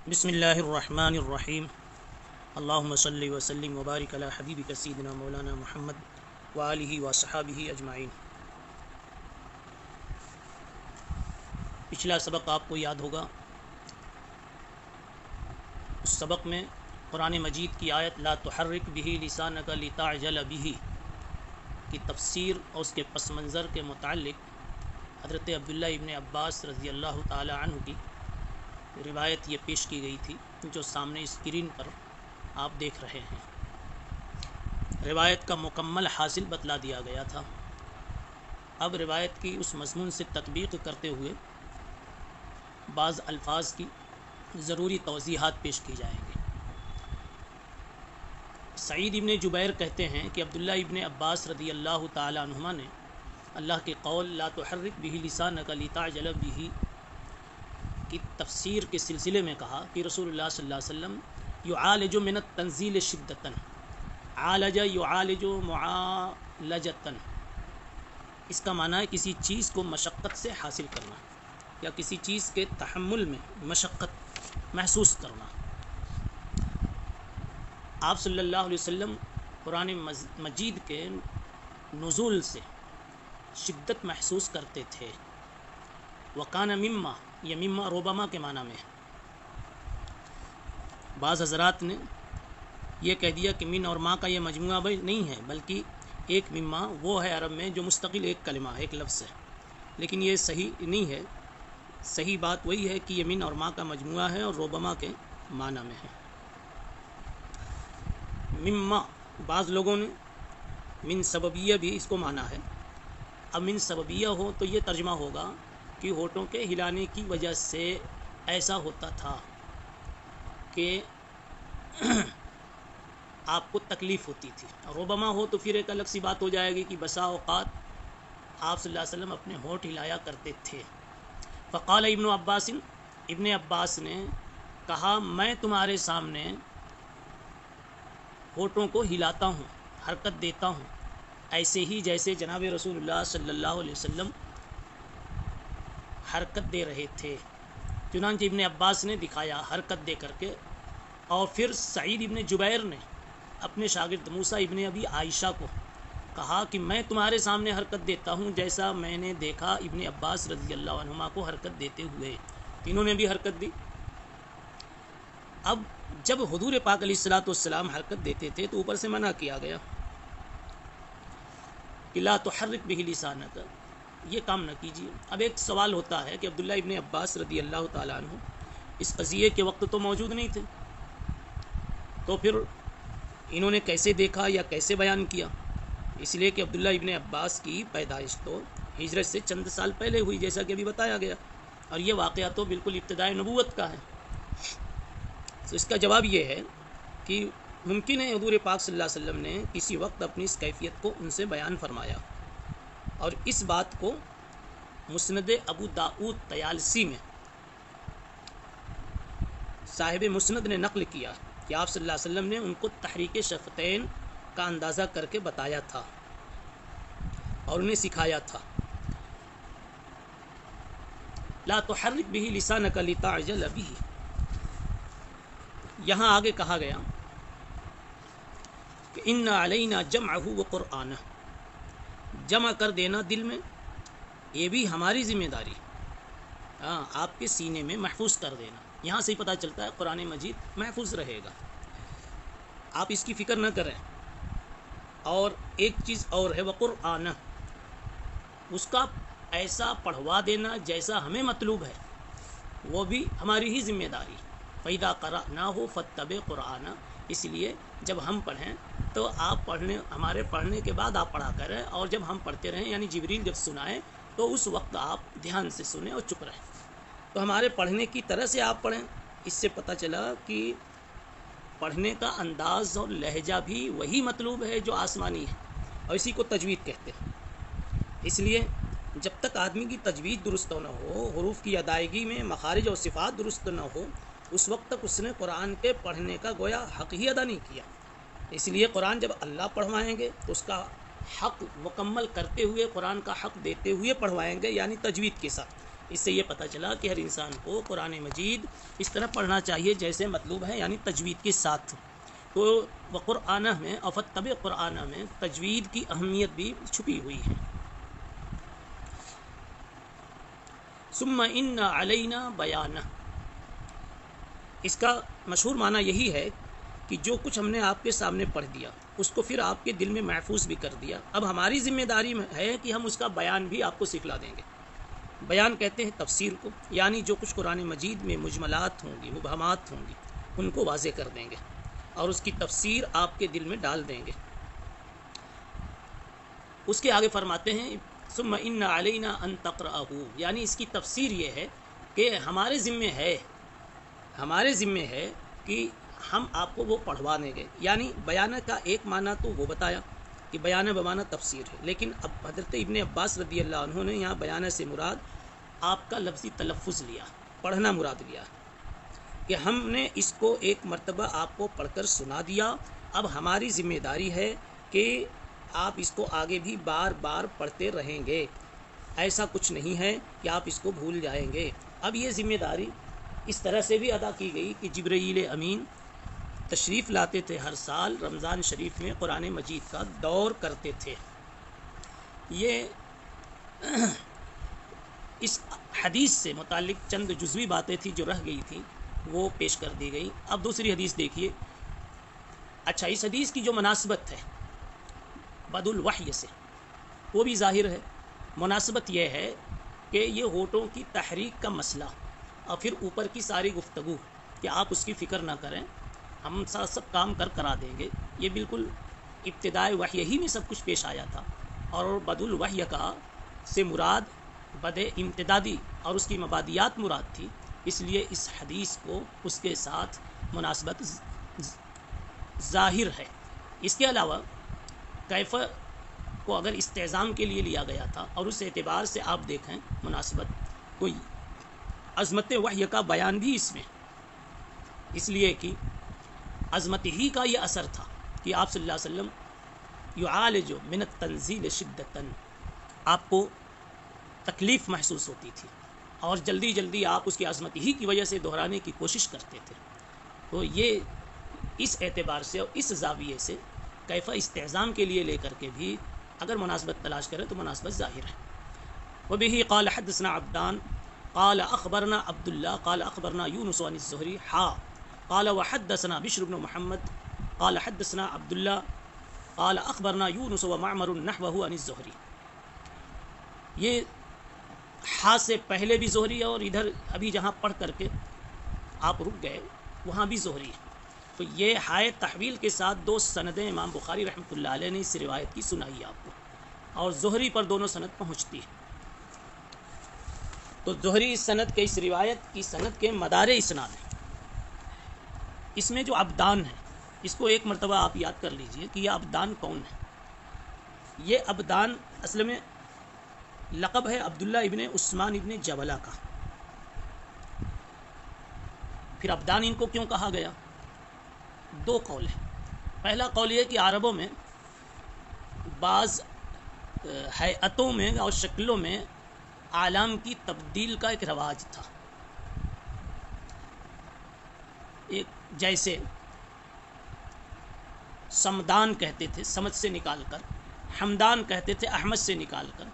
بسم اللہ الرحمن الرحیم اللہم صلی وسلم وبارک علی حبیبک سیدنا مولانا محمد وآلہ وصحابہ اجمعین۔ پچھلا سبق آپ کو یاد ہوگا، اس سبق میں قرآن مجید کی آیت لا تحرک بہ لسانک لتعجل بہ کی تفسیر اور اس کے پس منظر کے متعلق حضرت عبداللہ ابن عباس رضی اللہ تعالی عنہ کی روایت یہ پیش کی گئی تھی جو سامنے اسکرین پر آپ دیکھ رہے ہیں۔ روایت کا مکمل حاصل بتلا دیا گیا تھا۔ اب روایت کی اس مضمون سے تطبیق کرتے ہوئے بعض الفاظ کی ضروری توضیحات پیش کی جائیں گے۔ سعید ابن جبیر کہتے ہیں کہ عبداللہ ابن عباس رضی اللہ تعالی عنہما نے اللہ کے قول لا تحرک بہ لسانک لتعجل بہ کی تفسیر کے سلسلے میں کہا کہ رسول اللہ صلی اللہ علیہ وسلم یعالج من التنزیل شدتاً، عالج یعالج معالجتاً، اس کا معنی ہے کسی چیز کو مشقت سے حاصل کرنا یا کسی چیز کے تحمل میں مشقت محسوس کرنا۔ آپ صلی اللہ علیہ وسلم قرآن مجید کے نزول سے شدت محسوس کرتے تھے۔ وکان مما، یہ مما روبما کے معنی میں ہے۔ بعض حضرات نے یہ کہہ دیا کہ من اور ما کا یہ مجموعہ نہیں ہے، بلکہ ایک مما وہ ہے عرب میں جو مستقل ایک کلمہ ایک لفظ ہے، لیکن یہ صحیح نہیں ہے۔ صحیح بات وہی ہے کہ یہ من اور ما کا مجموعہ ہے اور روبما کے معنی میں ہے۔ مما بعض لوگوں نے من سببیہ بھی اس کو مانا ہے۔ اب من سببیہ ہو تو یہ ترجمہ ہوگا کہ ہونٹوں کے ہلانے کی وجہ سے ایسا ہوتا تھا کہ آپ کو تکلیف ہوتی تھی۔ روبما ہو تو پھر ایک الگ سی بات ہو جائے گی کہ بسا اوقات آپ صلی اللہ علیہ وسلم اپنے ہونٹ ہلایا کرتے تھے۔ فقال ابن عباس، ابن عباس نے کہا میں تمہارے سامنے ہونٹوں کو ہلاتا ہوں، حرکت دیتا ہوں، ایسے ہی جیسے جناب رسول اللہ صلی اللہ علیہ وسلم حرکت دے رہے تھے۔ چنانچہ ابن عباس نے دکھایا حرکت دے کر کے، اور پھر سعید ابن جبیر نے اپنے شاگرد موسیٰ ابن ابی عائشہ کو کہا کہ میں تمہارے سامنے حرکت دیتا ہوں جیسا میں نے دیکھا ابن عباس رضی اللہ عنہما کو حرکت دیتے ہوئے۔ تینوں نے بھی حرکت دی۔ اب جب حضور پاک علیہ الصلوۃ والسلام حرکت دیتے تھے تو اوپر سے منع کیا گیا کہ لا تحرک بہ لسانک، یہ کام نہ کیجیے۔ اب ایک سوال ہوتا ہے کہ عبداللہ ابن عباس رضی اللہ تعالیٰ عنہ اس قضیے کے وقت تو موجود نہیں تھے، تو پھر انہوں نے کیسے دیکھا یا کیسے بیان کیا؟ اس لیے کہ عبداللہ ابن عباس کی پیدائش تو ہجرت سے چند سال پہلے ہوئی، جیسا کہ ابھی بتایا گیا، اور یہ واقعہ تو بالکل ابتدائے نبوت کا ہے۔ تو اس کا جواب یہ ہے کہ ممکن ہے حضور پاک صلی اللہ علیہ وسلم نے کسی وقت اپنی اس کیفیت کو ان سے بیان فرمایا، اور اس بات کو مسند ابو داؤد طیالسی میں صاحب مسند نے نقل کیا کہ آپ صلی اللہ علیہ وسلم نے ان کو تحریک شفتین کا اندازہ کر کے بتایا تھا اور انہیں سکھایا تھا۔ لا تحرک بہ لسانک لتعجل بہ، یہاں آگے کہا گیا کہ ان علینا جمعہ وقرآنہ، جمع کر دینا دل میں یہ بھی ہماری ذمہ داری، آپ کے سینے میں محفوظ کر دینا۔ یہاں سے ہی پتہ چلتا ہے قرآن مجید محفوظ رہے گا، آپ اس کی فکر نہ کریں۔ اور ایک چیز اور ہے وقرآنہ، اس کا ایسا پڑھوا دینا جیسا ہمیں مطلوب ہے، وہ بھی ہماری ہی ذمہ داری۔ فَإِذَا قَرَأْنَاهُ فَاتَّبِعْ قُرْآنَهُ، اس لیے جب ہم پڑھیں تو آپ ہمارے پڑھنے کے بعد آپ پڑھا کریں، اور جب ہم پڑھتے رہیں یعنی جبریل جب سنائیں تو اس وقت آپ دھیان سے سنیں اور چپ رہیں۔ تو ہمارے پڑھنے کی طرح سے آپ پڑھیں۔ اس سے پتہ چلا کہ پڑھنے کا انداز اور لہجہ بھی وہی مطلوب ہے جو آسمانی ہے، اور اسی کو تجوید کہتے ہیں۔ اس لیے جب تک آدمی کی تجوید درست نہ ہو، حروف کی ادائیگی میں مخارج اور صفات درست نہ ہو، اس وقت تک اس نے قرآن کے پڑھنے کا گویا حق ہی ادا نہیں کیا۔ اس لیے قرآن جب اللہ پڑھوائیں گے تو اس کا حق مکمل کرتے ہوئے، قرآن کا حق دیتے ہوئے پڑھوائیں گے، یعنی تجوید کے ساتھ۔ اس سے یہ پتہ چلا کہ ہر انسان کو قرآن مجید اس طرح پڑھنا چاہیے جیسے مطلوب ہے، یعنی تجوید کے ساتھ۔ تو وہ قرآن میں فتب قرآن میں تجوید کی اہمیت بھی چھپی ہوئی ہے۔ ثم ان علینا بیانہ، اس کا مشہور معنی یہی ہے کہ جو کچھ ہم نے آپ کے سامنے پڑھ دیا اس کو پھر آپ کے دل میں محفوظ بھی کر دیا، اب ہماری ذمہ داری ہے کہ ہم اس کا بیان بھی آپ کو سکھلا دیں گے۔ بیان کہتے ہیں تفسیر کو، یعنی جو کچھ قرآن مجید میں مجملات ہوں گی، مبہمات ہوں گی، ان کو واضح کر دیں گے اور اس کی تفسیر آپ کے دل میں ڈال دیں گے۔ اس کے آگے فرماتے ہیں ثم ان علینا ان تقرأہ، یعنی اس کی تفسیر یہ ہے کہ ہمارے ذمے ہے کہ ہم آپ کو وہ پڑھوا دیں گے۔ یعنی بیانہ کا ایک معنی تو وہ بتایا کہ بیانہ بمعنی تفسیر ہے، لیکن اب حضرت ابن عباس رضی اللہ عنہ نے یہاں بیانہ سے مراد آپ کا لفظی تلفظ لیا، پڑھنا مراد لیا کہ ہم نے اس کو ایک مرتبہ آپ کو پڑھ کر سنا دیا، اب ہماری ذمہ داری ہے کہ آپ اس کو آگے بھی بار بار پڑھتے رہیں گے، ایسا کچھ نہیں ہے کہ آپ اس کو بھول جائیں گے۔ اب یہ ذمہ داری اس طرح سے بھی ادا کی گئی کہ جبرائیل امین تشریف لاتے تھے ہر سال رمضان شریف میں، قرآن مجید کا دور کرتے تھے۔ یہ اس حدیث سے متعلق چند جزوی باتیں تھیں جو رہ گئی تھیں، وہ پیش کر دی گئی۔ اب دوسری حدیث دیکھیے۔ اچھا، اس حدیث کی جو مناسبت ہے بدء الوحی سے، وہ بھی ظاہر ہے۔ مناسبت یہ ہے کہ یہ ہونٹوں کی تحریک کا مسئلہ اور پھر اوپر کی ساری گفتگو کہ آپ اس کی فکر نہ کریں، ہم سب کام کرا دیں گے، یہ بالکل ابتدائے وحی ہی میں سب کچھ پیش آیا تھا، اور بدء الوحی کا سے مراد بدء امتدادی اور اس کی مبادیات مراد تھی، اس لیے اس حدیث کو اس کے ساتھ مناسبت ظاہر ہے۔ اس کے علاوہ کیف کو اگر استعظام کے لیے لیا گیا تھا، اور اس اعتبار سے آپ دیکھیں مناسبت کوئی عظمت وحی کا بیان بھی اس میں، اس لیے کہ عظمت ہی کا یہ اثر تھا کہ آپ صلی اللہ علیہ وسلم یعالج من التنزیل شدتاً، آپ کو تکلیف محسوس ہوتی تھی اور جلدی جلدی آپ اس کی عظمت ہی کی وجہ سے دہرانے کی کوشش کرتے تھے۔ تو یہ اس اعتبار سے اور اس زاویے سے کیف استعظام کے لیے لے کر کے بھی اگر مناسبت تلاش کریں تو مناسبت ظاہر ہے۔ وبه قال حدثنا عبدان قال اخبرنا عبد الله قال اخبرنا يونس عن الزهري قال وحدثنا بشر بن محمد قال حدثنا عبد الله قال اخبرنا يونس ومعمر نحوه عن الزهري۔ یہ ہا سے پہلے بھی زہری ہے اور ادھر ابھی جہاں پڑھ کر کے آپ رک گئے وہاں بھی زہری ہے، تو یہ ہائے تحویل کے ساتھ دو سندیں امام بخاری رحمۃ اللہ علیہ نے اس روایت کی سنائی آپ کو، اور زہری پر دونوں سند پہنچتی ہے۔ تو زہری اس سند کے اس روایت کی سند کے مدار اسناد ہے۔ اس میں جو ابدان ہے اس کو ایک مرتبہ آپ یاد کر لیجئے کہ یہ ابدان کون ہے۔ یہ ابدان اصل میں لقب ہے عبداللہ ابن عثمان ابن جبلہ کا۔ پھر ابدان ان کو کیوں کہا گیا؟ دو قول ہیں۔ پہلا قول یہ کہ عربوں میں بعض ہیئتوں میں اور شکلوں میں اعلام کی تبدیل کا ایک رواج تھا، ایک جیسے سمدان کہتے تھے سمد سے نکال کر، حمدان کہتے تھے احمد سے نکال کر،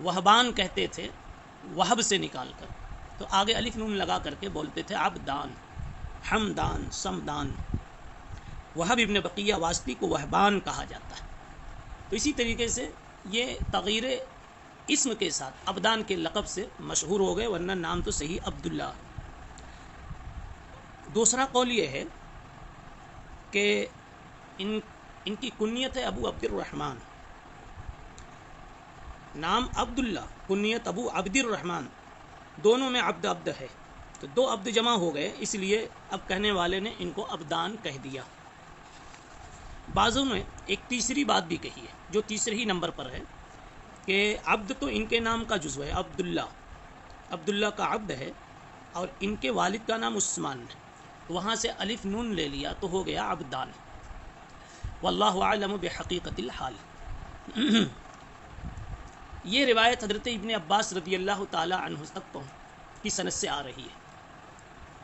وہبان کہتے تھے وہب سے نکال کر، تو آگے الف نون لگا کر کے بولتے تھے عبدان، حمدان، سمدان۔ وہب ابن بقیہ واسطی کو وہبان کہا جاتا ہے۔ تو اسی طریقے سے یہ تغیر اسم کے ساتھ ابدان کے لقب سے مشہور ہو گئے، ورنہ نام تو صحیح عبداللہ۔ دوسرا قول یہ ہے کہ ان کی کنیت ہے ابو عبد الرحمن، نام عبداللہ، کنیت ابو عبد الرحمن، دونوں میں عبد عبد ہے، تو دو عبد جمع ہو گئے، اس لیے اب کہنے والے نے ان کو ابدان کہہ دیا۔ بعضوں نے ایک تیسری بات بھی کہی ہے جو تیسرے ہی نمبر پر ہے کہ عبد تو ان کے نام کا جزو ہے، عبداللہ کا عبد ہے، اور ان کے والد کا نام عثمان ہے، وہاں سے الف نون لے لیا تو ہو گیا عبدان۔ واللہ اعلم بحقیقت الحال۔ یہ روایت حضرت ابن عباس رضی اللہ تعالی عنہ تک کی سند سے آ رہی ہے.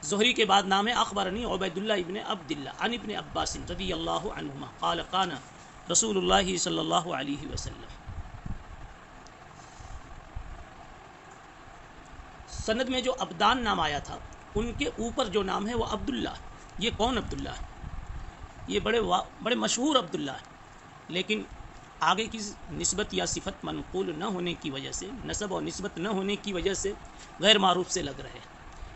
زہری کے بعد نام ہے اخبرنی عبید اللہ ابن عبداللہ عن ابن عباس رضی اللہ عنہما قال قال رسول اللہ صلی اللہ علیہ وسلم. سند میں جو ابدان نام آیا تھا ان کے اوپر جو نام ہے وہ عبداللہ. یہ کون عبداللہ ہے؟ یہ بڑے مشہور عبداللہ ہے، لیکن آگے کی نسبت یا صفت منقول نہ ہونے کی وجہ سے، نسب اور نسبت نہ ہونے کی وجہ سے غیر معروف سے لگ رہے.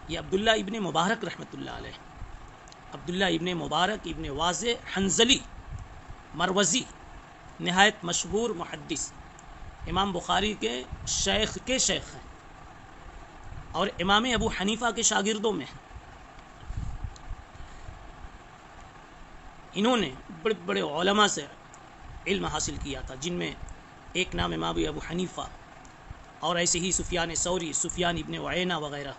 یہ عبداللہ ابن مبارک رحمۃ اللہ علیہ، عبداللہ ابن مبارک ابن واضح حنظلی مروزی، نہایت مشہور محدث، امام بخاری کے شیخ ہیں اور امام ابو حنیفہ کے شاگردوں میں. انہوں نے بڑے بڑے علماء سے علم حاصل کیا تھا، جن میں ایک نام امام ابو حنیفہ اور ایسے ہی سفیان ثوری، سفیان ابن عیینہ وغیرہ.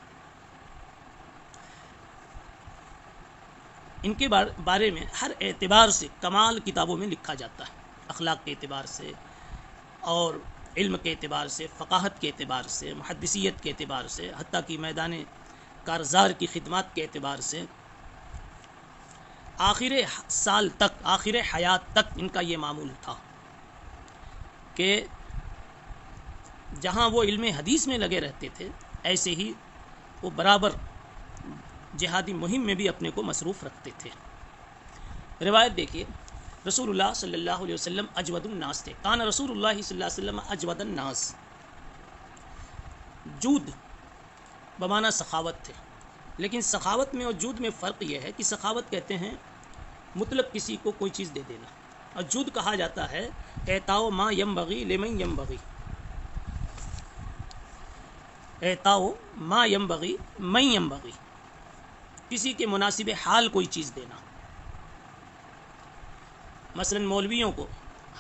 ان کے بارے میں ہر اعتبار سے کمال کتابوں میں لکھا جاتا ہے، اخلاق کے اعتبار سے اور علم کے اعتبار سے، فقاہت کے اعتبار سے، محدثیت کے اعتبار سے، حتیٰ کہ میدان کارزار کی خدمات کے اعتبار سے. آخر سال تک، آخر حیات تک ان کا یہ معمول تھا کہ جہاں وہ علم حدیث میں لگے رہتے تھے، ایسے ہی وہ برابر جہادی مہم میں بھی اپنے کو مصروف رکھتے تھے. روایت دیکھیے، رسول اللہ صلی اللہ علیہ وسلم اجود الناس تھے. کان رسول اللہ صلی اللہ علیہ وسلم اجود الناس. جود بمعنی سخاوت تھے، لیکن سخاوت میں اور جود میں فرق یہ ہے کہ سخاوت کہتے ہیں مطلق کسی کو کوئی چیز دے دینا، اور جود کہا جاتا ہے اعطاء ما ینبغی لمن ینبغی، اعطاء ما ینبغی من ینبغی، کسی کے مناسب حال کوئی چیز دینا. مثلا مولویوں کو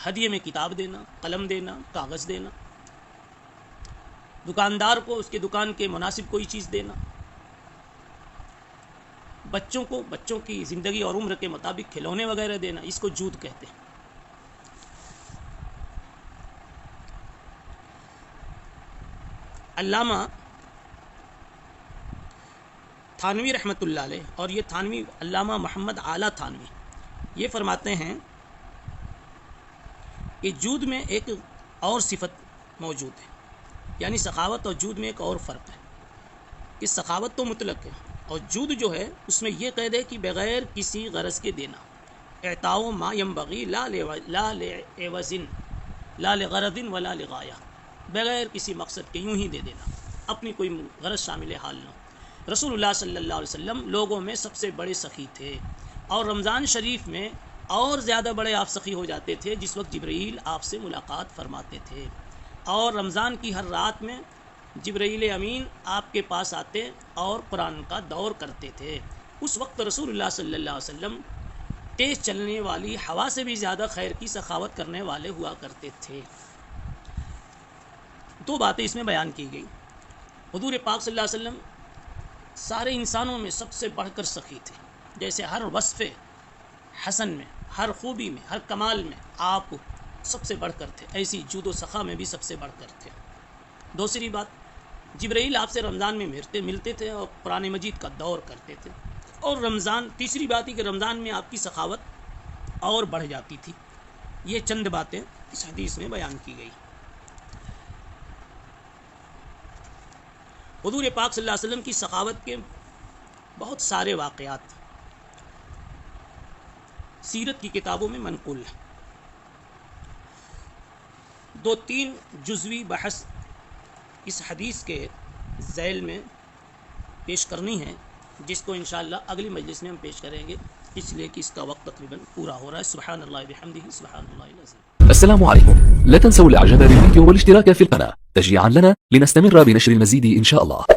ہدیے میں کتاب دینا، قلم دینا، کاغذ دینا. دکاندار کو اس کے دکان کے مناسب کوئی چیز دینا. بچوں کو بچوں کی زندگی اور عمر کے مطابق کھلونے وغیرہ دینا، اس کو جود کہتے ہیں. علامہ تھانوی رحمۃ اللہ علیہ، اور یہ تھانوی علامہ محمد اعلیٰ تھانوی، یہ فرماتے ہیں کہ جود میں ایک اور صفت موجود ہے، یعنی سخاوت اور جود میں ایک اور فرق ہے کہ سخاوت تو مطلق ہے، اور جود جو ہے اس میں یہ قید ہے کہ بغیر کسی غرض کے دینا. اعطاء ما ینبغی لا لعوض لا لغرض ولا لغایہ، بغیر کسی مقصد کے یوں ہی دے دینا، اپنی کوئی غرض شامل حال نہ. رسول اللہ صلی اللہ علیہ وسلم لوگوں میں سب سے بڑے سخی تھے، اور رمضان شریف میں اور زیادہ بڑے آپ سخی ہو جاتے تھے جس وقت جبرائیل آپ سے ملاقات فرماتے تھے. اور رمضان کی ہر رات میں جبرائیل امین آپ کے پاس آتے اور قرآن کا دور کرتے تھے. اس وقت رسول اللہ صلی اللہ علیہ وسلم تیز چلنے والی ہوا سے بھی زیادہ خیر کی سخاوت کرنے والے ہوا کرتے تھے. دو باتیں اس میں بیان کی گئی. حضور پاک صلی اللہ علیہ وسلم سارے انسانوں میں سب سے بڑھ کر سخی تھے، جیسے ہر وصف حسن میں، ہر خوبی میں، ہر کمال میں آپ سب سے بڑھ کر تھے، ایسی جود و سخا میں بھی سب سے بڑھ کر تھے. دوسری بات، جبرائیل آپ سے رمضان میں ملتے تھے اور قرآن مجید کا دور کرتے تھے. اور رمضان، تیسری بات ہے کہ رمضان میں آپ کی سخاوت اور بڑھ جاتی تھی. یہ چند باتیں اس حدیث میں بیان کی گئی. حضور پاک صلی اللہ علیہ وسلم کی سخاوت کے بہت سارے واقعات سیرت کی کتابوں میں منقول ہیں. 2-3 جزوی بحث اس حدیث کے ذیل میں پیش کرنی ہے، جس کو انشاءاللہ اگلی مجلس میں ہم پیش کریں گے، اس لیے کہ اس کا وقت تقریباً پورا ہو رہا ہے. سبحان اللہ بحمدہ، سبحان اللہ العظیم. السلام عليكم. لا تنسوا الاعجاب بالفيديو والاشتراك في القناة تشجيعا لنا لنستمر بنشر المزيد ان شاء الله.